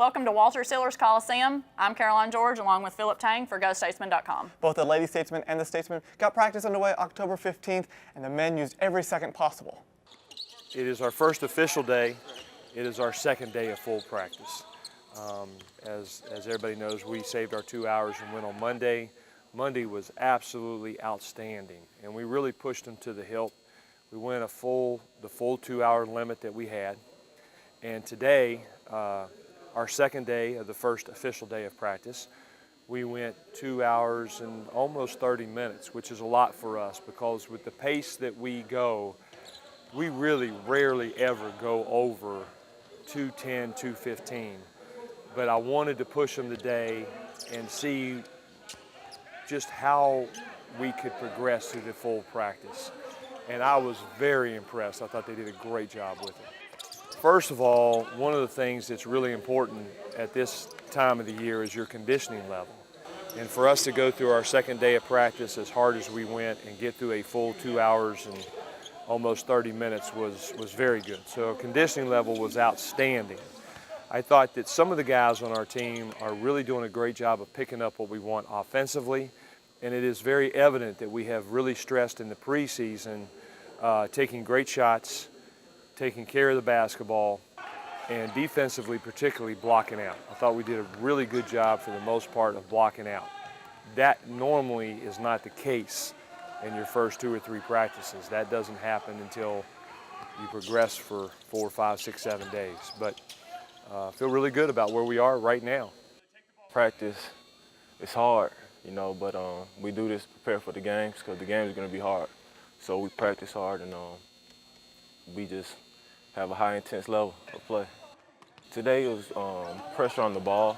Welcome to Walter Sillers Coliseum. I'm Caroline George along with Philip Tang for GoStatesmen.com. Both the Lady Statesmen and the Statesmen got practice underway October 15th, and the men used every second possible. It is our first official day. It is our second day of full practice. As everybody knows, we saved our 2 hours and went on Monday. Monday was absolutely outstanding, and we really pushed them to the hilt. We went the full 2 hour limit that we had. And today, our second day of the first official day of practice, we went 2 hours and almost 30 minutes, which is a lot for us because with the pace that we go, we really rarely ever go over 2:10, 2:15. But I wanted to push them today and see just how we could progress through the full practice. And I was very impressed. I thought they did a great job with it. First of all, one of the things that's really important at this time of the year is your conditioning level. And for us to go through our second day of practice as hard as we went and get through a full 2 hours and almost 30 minutes was very good. So our conditioning level was outstanding. I thought that some of the guys on our team are really doing a great job of picking up what we want offensively, and it is very evident that we have really stressed in the preseason taking great shots, taking care of the basketball, and defensively particularly blocking out. I thought we did a really good job for the most part of blocking out. That normally is not the case in your first 2 or 3 practices. That doesn't happen until you progress for 4, 5, 6, 7 days. But I feel really good about where we are right now. Practice is hard, but we do this to prepare for the games because the games are going to be hard. So we practice hard and we just have a high intense level of play. Today was pressure on the ball.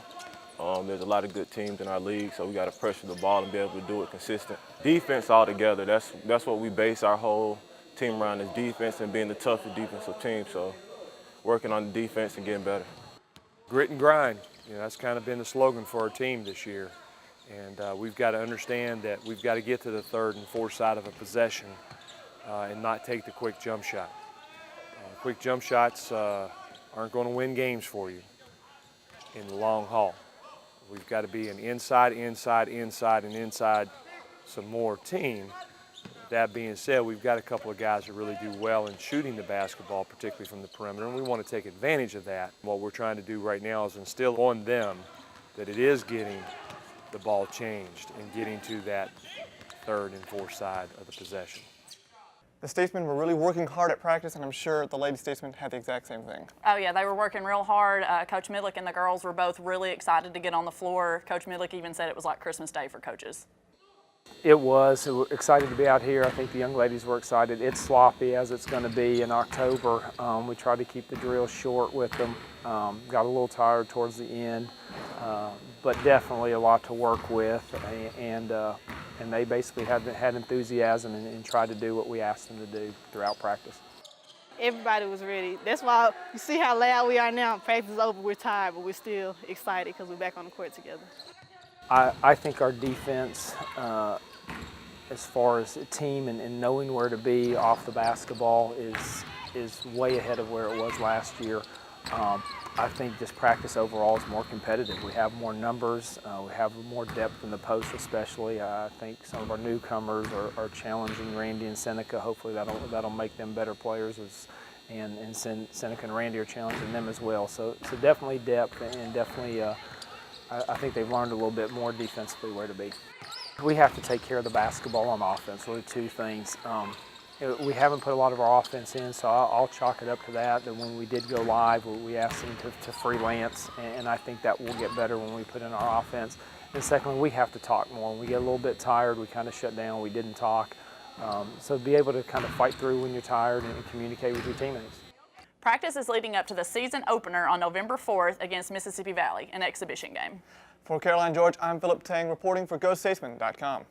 There's a lot of good teams in our league, so we got to pressure the ball and be able to do it consistent. Defense altogether, that's what we base our whole team around is defense and being the toughest defensive team. So working on the defense and getting better. Grit and grind, that's kind of been the slogan for our team this year. And we've got to understand that we've got to get to the third and fourth side of a possession and not take the quick jump shot. Quick jump shots aren't going to win games for you in the long haul. We've got to be an inside, inside, inside, and inside some more team. That being said, we've got a couple of guys that really do well in shooting the basketball, particularly from the perimeter, and we want to take advantage of that. What we're trying to do right now is instill on them that it is getting the ball changed and getting to that third and fourth side of the possession. The Statesmen were really working hard at practice, and I'm sure the Lady Statesmen had the exact same thing. Oh yeah, they were working real hard. Coach Midlick and the girls were both really excited to get on the floor. Coach Midlick even said it was like Christmas Day for coaches. It was. We were excited to be out here. I think the young ladies were excited. It's sloppy as it's going to be in October. We tried to keep the drills short with them. Got a little tired towards the end, but definitely a lot to work with. And they basically had enthusiasm and tried to do what we asked them to do throughout practice. Everybody was ready. That's why you see how loud we are now. Practice is over, we're tired, but we're still excited because we're back on the court together. I think our defense, as far as a team and knowing where to be off the basketball is way ahead of where it was last year. I think this practice overall is more competitive. We have more numbers, we have more depth in the post especially. I think some of our newcomers are challenging Randy and Seneca. Hopefully that'll make them better players, and Seneca and Randy are challenging them as well. So definitely depth, and definitely I think they've learned a little bit more defensively where to be. We have to take care of the basketball on offense, really two things. We haven't put a lot of our offense in, so I'll chalk it up to that when we did go live, we asked them to freelance, and I think that will get better when we put in our offense. And secondly, we have to talk more. When we get a little bit tired, we kind of shut down, we didn't talk. So be able to kind of fight through when you're tired and communicate with your teammates. Practice is leading up to the season opener on November 4th against Mississippi Valley, an exhibition game. For Caroline George, I'm Philip Tang reporting for GoStatesmen.com.